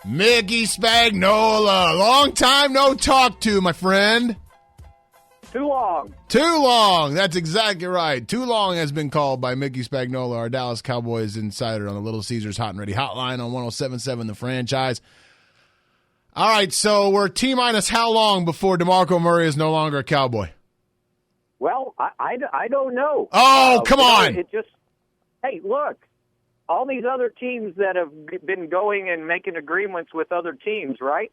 Mickey Spagnola. Long time no talk to, my friend. Too long. Too long. That's exactly right. Too long has been called by Mickey Spagnola, our Dallas Cowboys insider on the Little Caesars Hot and Ready hotline on 107.7 The Franchise. All right, so we're T-minus how long before DeMarco Murray is no longer a Cowboy? Well, I don't know. Oh, come on. Hey, look, all these other teams that have been going and making agreements with other teams, right?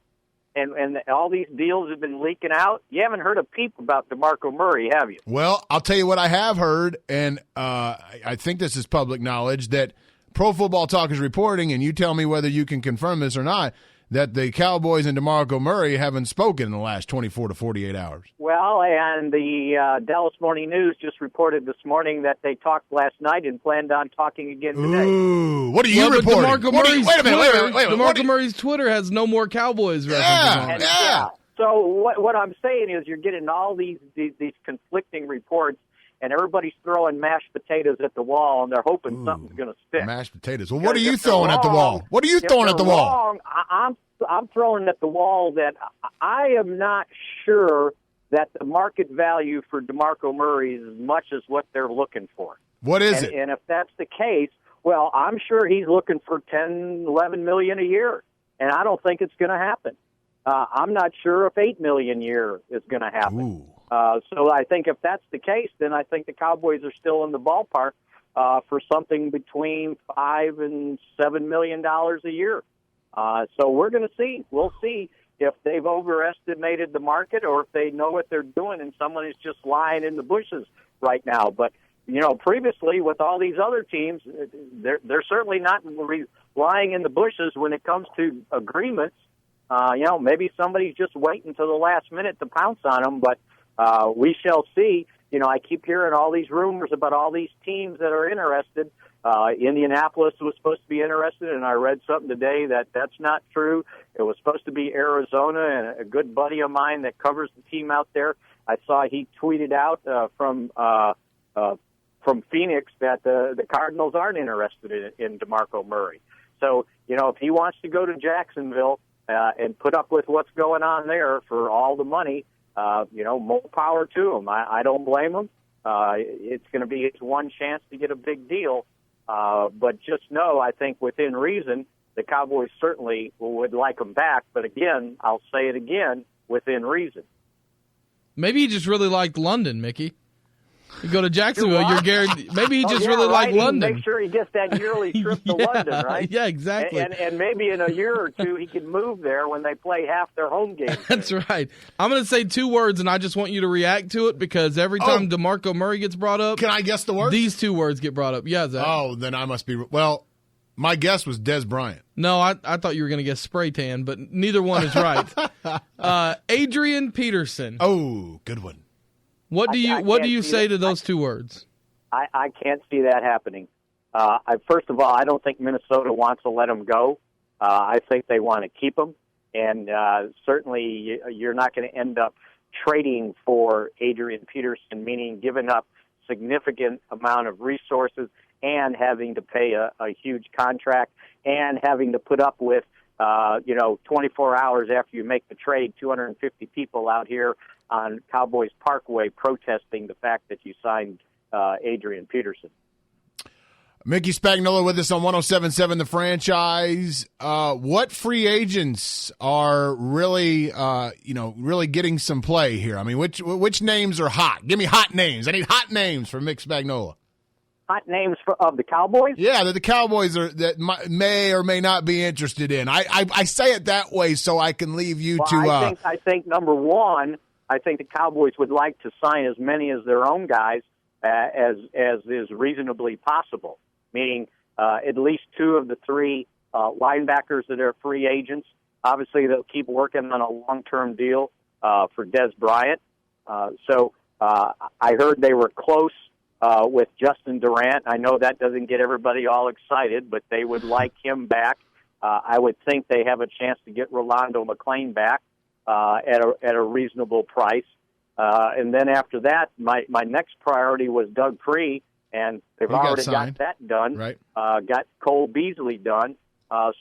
And all these deals have been leaking out. You haven't heard a peep about DeMarco Murray, have you? Well, I'll tell you what I have heard, and I think this is public knowledge, that Pro Football Talk is reporting, and you tell me whether you can confirm this or not, that the Cowboys and DeMarco Murray haven't spoken in the last 24 to 48 hours. Well, and the Dallas Morning News just reported this morning that they talked last night and planned on talking again today. Ooh, what are you reporting? Wait a minute. DeMarco Murray's Twitter has no more Cowboys references on it. Yeah. So what I'm saying is you're getting all these conflicting reports, and everybody's throwing mashed potatoes at the wall, and they're hoping something's going to stick. Mashed potatoes. Well, what are you throwing at the wall? What are you throwing at the wall? I'm throwing at the wall that I am not sure that the market value for DeMarco Murray is as much as what they're looking for. What is it? And if that's the case, well, I'm sure he's looking for $10, $11 million a year, and I don't think it's going to happen. I'm not sure if $8 million a year is going to happen. So I think if that's the case, then I think the Cowboys are still in the ballpark for something between $5 and $7 million a year. So we're going to see. We'll see if they've overestimated the market or if they know what they're doing and someone is just lying in the bushes right now. But, previously with all these other teams, they're certainly not lying in the bushes when it comes to agreements. Maybe somebody's just waiting until the last minute to pounce on them, but we shall see. I keep hearing all these rumors about all these teams that are interested. Indianapolis was supposed to be interested, and I read something today that's not true. It was supposed to be Arizona, and a good buddy of mine that covers the team out there, I saw he tweeted out from Phoenix that the Cardinals aren't interested in DeMarco Murray. So, if he wants to go to Jacksonville and put up with what's going on there for all the money, more power to him. I don't blame him. It's going to be his one chance to get a big deal. But just know, I think within reason, the Cowboys certainly would like him back. But again, I'll say it again, within reason. Maybe he just really liked London, Mickey. You go to Jacksonville, you're guaranteed. Maybe he just really liked London. Make sure he gets that yearly trip to London, right? Yeah, exactly. And maybe in a year or two he can move there when they play half their home games. That's right. I'm going to say two words, and I just want you to react to it because every time DeMarco Murray gets brought up, can I guess the word? These two words get brought up. Yeah, Zach. Oh, then I must be. Well, my guess was Des Bryant. No, I thought you were going to guess spray tan, but neither one is right. Adrian Peterson. Oh, good one. What do you say to those two words? I can't see that happening. First of all, I don't think Minnesota wants to let him go. I think they want to keep him, and certainly you're not going to end up trading for Adrian Peterson, meaning giving up significant amount of resources and having to pay a huge contract and having to put up with 24 hours after you make the trade, 250 people out here on Cowboys Parkway protesting the fact that you signed Adrian Peterson. Mickey Spagnola with us on 107.7 The Franchise. What free agents are really, really getting some play here? I mean, which names are hot? Give me hot names. I need hot names for Mick Spagnola. Hot names of the Cowboys? Yeah, that the Cowboys may or may not be interested in. I say it that way so I can leave you to. I think number one, I think the Cowboys would like to sign as many as their own guys as is reasonably possible, meaning at least two of the three linebackers that are free agents. Obviously, they'll keep working on a long-term deal for Des Bryant. So I heard they were close with Justin Durant. I know that doesn't get everybody all excited, but they would like him back. I would think they have a chance to get Rolando McClain back at a reasonable price. And then after that, my next priority was Doug Free, and they've already got that done. Right. Got Cole Beasley done.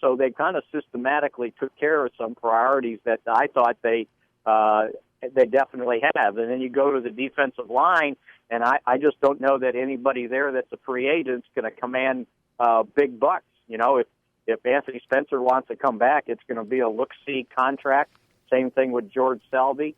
So they kind of systematically took care of some priorities that I thought they definitely have. And then you go to the defensive line, and I just don't know that anybody there that's a free agent is going to command big bucks. You know, if Anthony Spencer wants to come back, it's going to be a look-see contract. Same thing with George Selvey.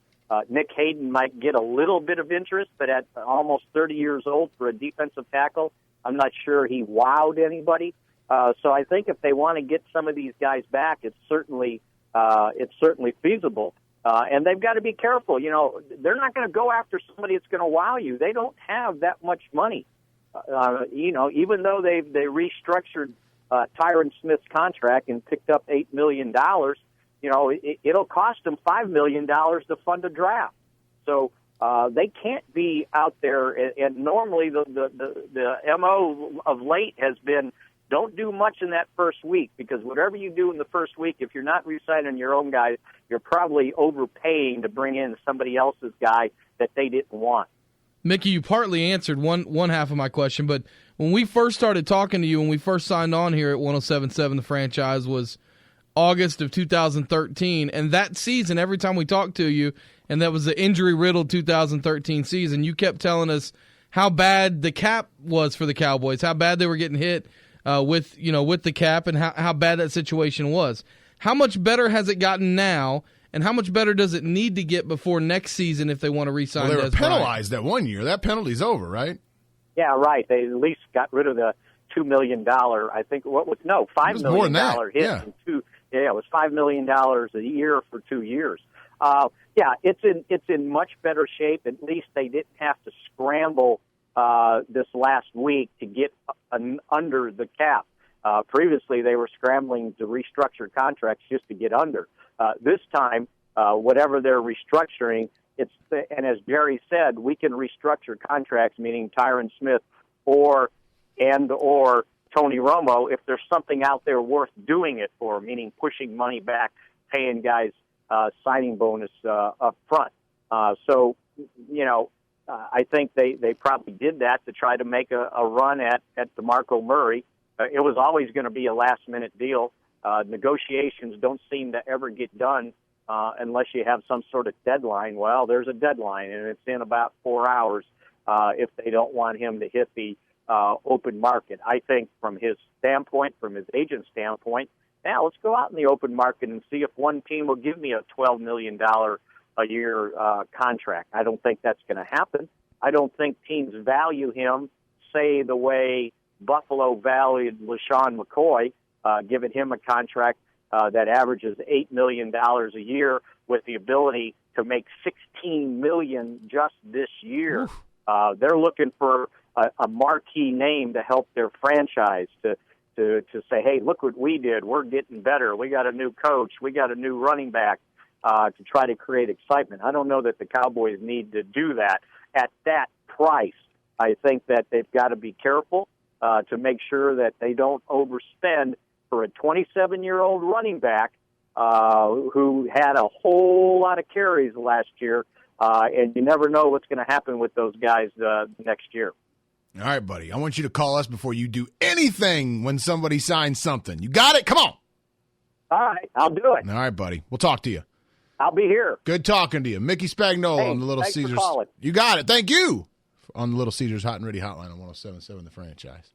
Nick Hayden might get a little bit of interest, but at almost 30 years old for a defensive tackle, I'm not sure he wowed anybody. So I think if they want to get some of these guys back, it's certainly feasible. And they've got to be careful. You know, they're not going to go after somebody that's going to wow you. They don't have that much money. You know, even though they restructured Tyron Smith's contract and picked up $8 million, you know, it'll cost them $5 million to fund a draft. So they can't be out there. And normally the MO of late has been, don't do much in that first week, because whatever you do in the first week, if you're not re-signing your own guys, you're probably overpaying to bring in somebody else's guy that they didn't want. Mickey, you partly answered one half of my question, but when we first started talking to you, when we first signed on here at 107.7 The Franchise, was August of 2013, and that season, every time we talked to you, and that was the injury-riddled 2013 season, you kept telling us how bad the cap was for the Cowboys, how bad they were getting hit with the cap, and how bad that situation was. How much better has it gotten now, and how much better does it need to get before next season if they want to re-sign Des Bryant? They were penalized that 1 year. That penalty's over, right? Yeah, right. They at least got rid of the $2 million. I think $5 million hit. Yeah. It was $5 million a year for 2 years. Yeah, it's in much better shape. At least they didn't have to scramble this last week to get under the cap. Previously, they were scrambling to restructure contracts just to get under. This time, whatever they're restructuring, and as Jerry said, we can restructure contracts, meaning Tyron Smith or Tony Romo, if there's something out there worth doing it for, meaning pushing money back, paying guys signing bonus up front. So, you know, I think they probably did that to try to make a run at DeMarco Murray. It was always going to be a last-minute deal. Negotiations don't seem to ever get done unless you have some sort of deadline. Well, there's a deadline, and it's in about 4 hours if they don't want him to hit the open market. I think from his standpoint, from his agent's standpoint, now let's go out in the open market and see if one team will give me a $12 million a year contract. I don't think that's going to happen. I don't think teams value him, say, the way Buffalo valued LaShawn McCoy, giving him a contract that averages $8 million a year with the ability to make $16 million just this year. They're looking for a marquee name to help their franchise to say, hey, look what we did. We're getting better. We got a new coach. We got a new running back to try to create excitement. I don't know that the Cowboys need to do that at that price. I think that they've got to be careful to make sure that they don't overspend for a 27-year-old running back who had a whole lot of carries last year, and you never know what's going to happen with those guys next year. All right, buddy. I want you to call us before you do anything when somebody signs something. You got it? Come on. All right, I'll do it. All right, buddy. We'll talk to you. I'll be here. Good talking to you. Mickey Spagnola on the Little thanks Caesars. For calling. You got it. Thank you. On the Little Caesars Hot and Ready Hotline on 107.7 The Franchise.